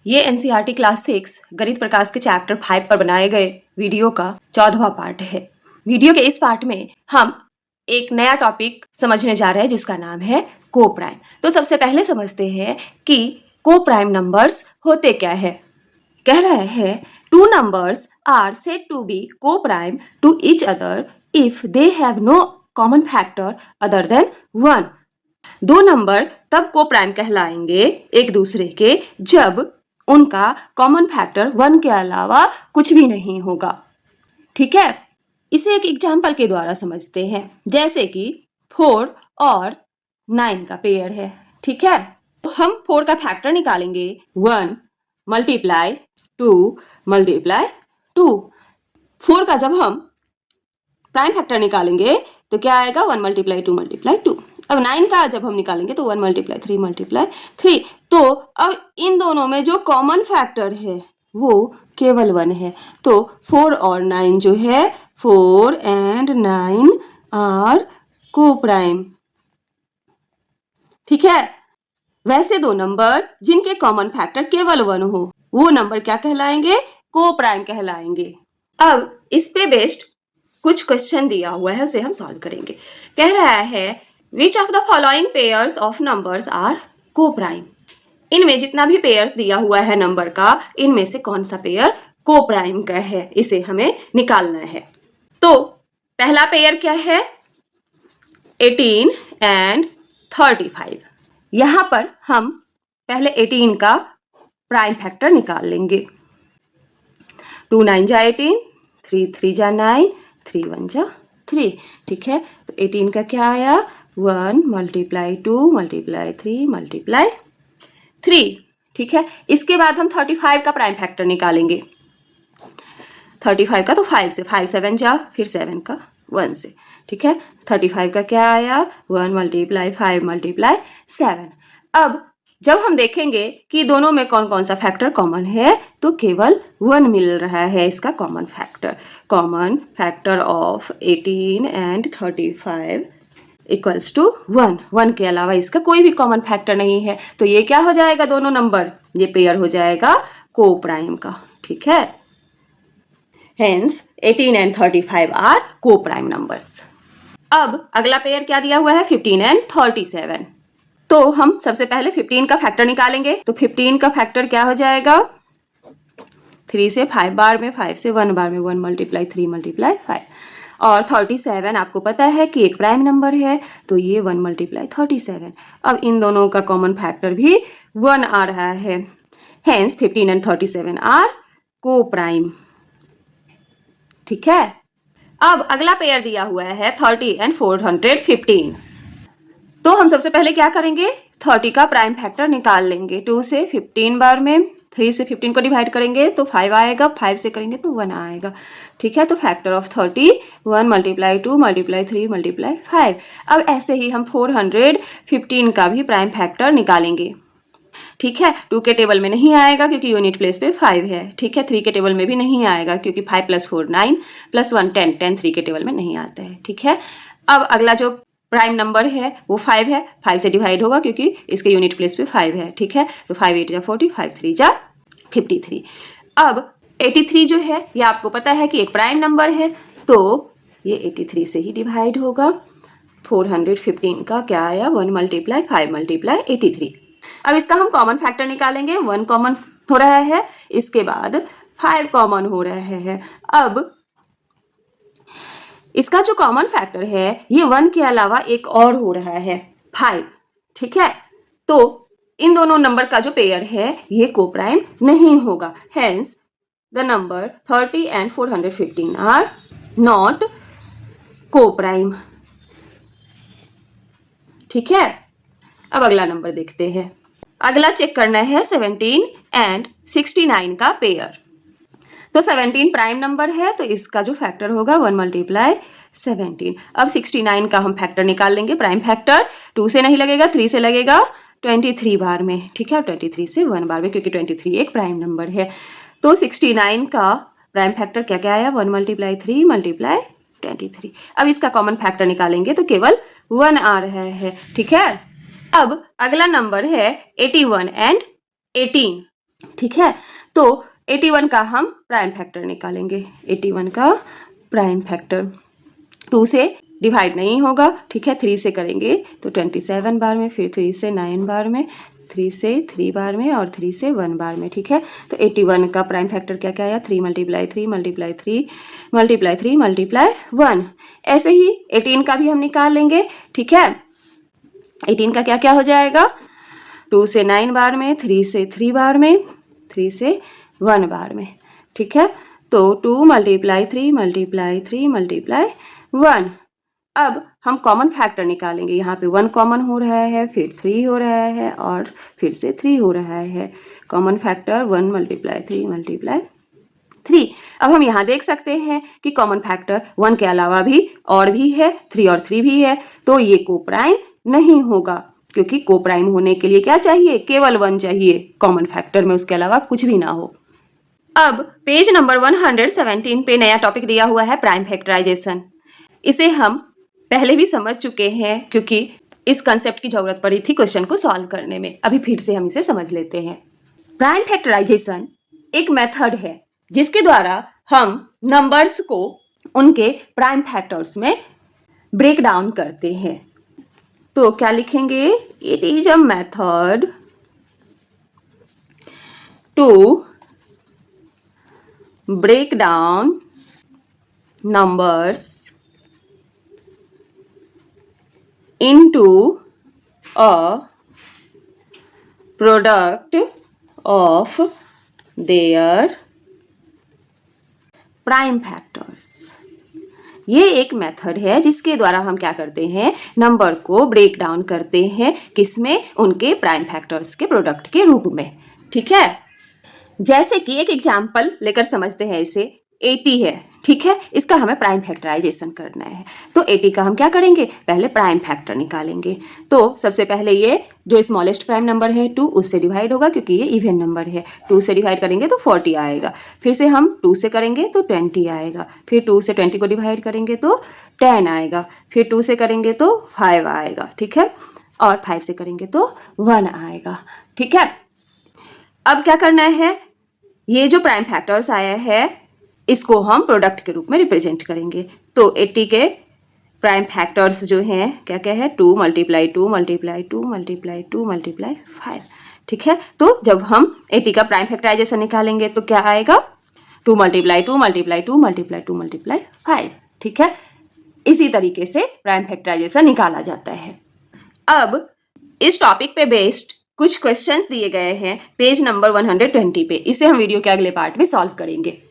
ये NCERT class 6 गणित प्रकाश के चैप्टर 5 पर बनाए गए वीडियो का 14वां पार्ट है। वीडियो के इस पार्ट में हम एक नया टॉपिक समझने जा रहे हैं जिसका नाम है को प्राइम। तो सबसे पहले समझते हैं कि को प्राइम नंबर्स होते क्या है। कह रहे हैं two numbers are said to be co prime to each other if they have no common factor other than 1। दो नंबर तब को प्राइम कहलाएंगे एक दूसरे के जब उनका कॉमन फैक्टर 1 के अलावा कुछ भी नहीं होगा। ठीक है, इसे एक एग्जाम्पल के द्वारा समझते हैं। जैसे कि 4 और 9 का पेयर है। ठीक है, तो हम 4 का फैक्टर निकालेंगे 1 मल्टीप्लाई 2 मल्टीप्लाई 2। 4 का जब हम प्राइम फैक्टर निकालेंगे तो क्या आएगा 1 मल्टीप्लाई 2 मल्टीप्लाई 2। अब 9 का जब हम निकालेंगे तो 1 मल्टीप्लाई 3 मल्टीप्लाई 3। तो अब इन दोनों में जो कॉमन फैक्टर है वो केवल 1 है। तो 4 और 9 जो है 4 एंड 9 आर को प्राइम। ठीक है, वैसे दो नंबर जिनके कॉमन फैक्टर केवल 1 हो वो नंबर क्या कहलाएंगे? को प्राइम कहलाएंगे। अब इस पे बेस्ड कुछ क्वेश्चन दिया हुआ है, उसे हम सॉल्व करेंगे। कह रहा है which of the following pairs of numbers are coprime. इनमें जितना भी पेयर्स दिया हुआ है नंबर का, इनमें से कौन सा पेयर को प्राइम का है, इसे हमें निकालना है। तो पहला पेयर क्या है? 18 एंड 35। यहां पर हम पहले 18 का प्राइम फैक्टर निकाल लेंगे। 2 9 जा 18, 3 3 जा 9, 3 1 जा 3। ठीक है, तो 18 का क्या आया 1 मल्टीप्लाई 2 मल्टीप्लाई 3 मल्टीप्लाई 3। ठीक है, इसके बाद हम 35 का प्राइम फैक्टर निकालेंगे। 35 का तो 5 से, 5 7 जा, फिर 7 का 1 से। ठीक है, 35 का क्या आया 1 मल्टीप्लाई 5 मल्टीप्लाई 7। अब जब हम देखेंगे कि दोनों में कौन कौन सा फैक्टर कॉमन है तो केवल 1 मिल रहा है इसका common factor. Common factor of 18 and 35 equals to 1। 1 के अलावा इसका कोई भी कॉमन फैक्टर नहीं है, तो ये क्या हो जाएगा? दोनों नंबर ये पेयर हो जाएगा को प्राइम का। ठीक है, हेंस 18 एंड 35 आर को प्राइम नंबर्स। अब अगला पेयर क्या दिया हुआ है 15 एंड 37। तो हम सबसे पहले 15 का फैक्टर निकालेंगे। तो 15 का फैक्टर क्या हो जाएगा 3 से 5 बार में, 5 से 1 बार में, 1 मल्टीप्लाई 3 मल्टीप्लाई 5। और 37 आपको पता है कि एक प्राइम नंबर है, तो ये 1 मल्टीप्लाई 37। अब इन दोनों का कॉमन फैक्टर भी 1 आ रहा है, hence 15 and 37 are coprime. ठीक है, अब अगला पेयर दिया हुआ है 30 एंड 415। तो हम सबसे पहले क्या करेंगे 30 का प्राइम फैक्टर निकाल लेंगे। 2 से 15 बार में, 3 से 15 को डिवाइड करेंगे तो 5 आएगा, 5 से करेंगे तो 1 आएगा। ठीक है, तो factor of 30 1 multiply 2 multiply 3 multiply 5। अब ऐसे ही हम 415 का भी प्राइम फैक्टर निकालेंगे। ठीक है, 2 के टेबल में नहीं आएगा क्योंकि यूनिट प्लेस पे 5 है। ठीक है, 3 के टेबल में भी नहीं आएगा क्योंकि 5 + 4 9 + 1 10, 10 3 के टेबल में नहीं आता है। ठीक है, अब अगला जो प्राइम नंबर है वो 5 है, 5 से डिवाइड होगा क्योंकि इसके यूनिट प्लेस पे 5 है। ठीक है, तो 5 8 जा 40, 5 3 जा 53। अब 83 जो है ये आपको पता है कि एक प्राइम नंबर है, तो ये 83 से ही डिवाइड होगा। 415 का क्या आया 1 मल्टीप्लाई 5 मल्टीप्लाई 83। अब इसका हम कॉमन फैक्टर निकालेंगे। 1 कॉमन हो रहा है, इसके बाद 5 कॉमन हो रहा है। अब इसका जो कॉमन फैक्टर है ये 1 के अलावा एक और हो रहा है 5। ठीक है, तो इन दोनों नंबर का जो पेयर है ये को प्राइम नहीं होगा, hence the number 30 and 415 are not coprime. ठीक है, अब अगला नंबर देखते हैं। अगला चेक करना है 17 एंड 69 का पेयर। तो 17 प्राइम नंबर है, तो इसका जो फैक्टर होगा 1 मल्टीप्लाई 17। अब 69 का हम फैक्टर निकाल लेंगे। प्राइम फैक्टर 2 से नहीं लगेगा, 3 से लगेगा 23 बार में। ठीक है, 23 से 1 बार में क्योंकि 23 एक प्राइम नंबर है। तो 69 का प्राइम फैक्टर क्या क्या आया 1 मल्टीप्लाई 3 मल्टीप्लाई 23। अब इसका कॉमन फैक्टर निकालेंगे तो केवल 1 आ रहा है। ठीक है, अब अगला नंबर है 81 एंड 18। ठीक है, तो 81 का हम प्राइम फैक्टर निकालेंगे। 81 का प्राइम फैक्टर 2 से डिवाइड नहीं होगा, ठीक है, 3 से करेंगे तो 27 बार में, फिर 3 से 9 बार में, 3 से 3 बार में और 3 से 1 बार में। ठीक है, तो 81 का प्राइम फैक्टर क्या क्या आया, 3 मल्टीप्लाई 3 मल्टीप्लाई 3 मल्टीप्लाई 3 मल्टीप्लाई 1। ऐसे ही 18 का भी हम निकाल लेंगे। ठीक है, 18 का क्या क्या हो जाएगा, 2 से 9 बार में, 3 से 3 बार में, 3 से 1 बार में। ठीक है, तो 2 मल्टीप्लाई 3 मल्टीप्लाई 3 मल्टीप्लाई 1। अब हम कॉमन फैक्टर निकालेंगे। यहाँ पे 1 कॉमन हो रहा है, फिर 3 हो रहा है और फिर से 3 हो रहा है। Common factor 1 multiply 3 multiply 3। अब हम यहाँ देख सकते हैं कि कॉमन फैक्टर 1 के अलावा भी और भी है, 3 और 3 भी है, तो ये कोप्राइम नहीं होगा, क्योंकि कोप्राइम होने के लिए क्या चाहिए, केवल 1 चाहिए कॉमन फैक्टर में, उसके अलावा कुछ भी ना हो। अब पेज नंबर 117 पे नया टॉपिक दिया हुआ है प्राइम फैक्टराइजेशन। इसे हम पहले भी समझ चुके हैं, क्योंकि इस कंसेप्ट की जरूरत पड़ी थी क्वेश्चन को सॉल्व करने में। अभी फिर से हम इसे समझ लेते हैं। प्राइम फैक्टराइजेशन एक मेथड है जिसके द्वारा हम नंबर्स को उनके प्राइम फैक्टर्स में ब्रेक डाउन करते हैं। तो क्या लिखेंगे, it is a method to break down numbers into a product of their prime factors। ये एक मेथड है जिसके द्वारा हम क्या करते हैं, नंबर को ब्रेक डाउन करते हैं, किसमें, उनके प्राइम फैक्टर्स के प्रोडक्ट के रूप में। ठीक है, जैसे कि एक एग्जाम्पल लेकर समझते हैं इसे। 80 है, ठीक है, इसका हमें प्राइम फैक्टराइजेशन करना है। तो 80 का हम क्या करेंगे, पहले प्राइम फैक्टर निकालेंगे। तो सबसे पहले ये जो स्मॉलेस्ट प्राइम नंबर है 2, उससे डिवाइड होगा, क्योंकि ये इवन नंबर है। 2 से डिवाइड करेंगे तो 40 आएगा, फिर से हम 2 से करेंगे तो 20 आएगा, फिर 2 से 20 को डिवाइड करेंगे तो 10 आएगा, फिर 2 से करेंगे तो 5 आएगा। ठीक है, और 5 से करेंगे तो 1 आएगा। ठीक है, अब क्या करना है, ये जो प्राइम फैक्टर्स आया है इसको हम प्रोडक्ट के रूप में रिप्रेजेंट करेंगे। तो 80 के प्राइम फैक्टर्स जो हैं क्या क्या है, 2 मल्टीप्लाई 2 मल्टीप्लाई 2 मल्टीप्लाई 2 मल्टीप्लाई 5। ठीक है, तो जब हम 80 का प्राइम फैक्टराइजेशन निकालेंगे तो क्या आएगा, 2 मल्टीप्लाई 2 मल्टीप्लाई 2 मल्टीप्लाई 2 मल्टीप्लाई 5। ठीक है, इसी तरीके से प्राइम फैक्टराइजेशन निकाला जाता है। अब इस टॉपिक पे बेस्ड कुछ क्वेश्चंस दिए गए हैं पेज नंबर 120 पे। इसे हम वीडियो के अगले पार्ट में सॉल्व करेंगे।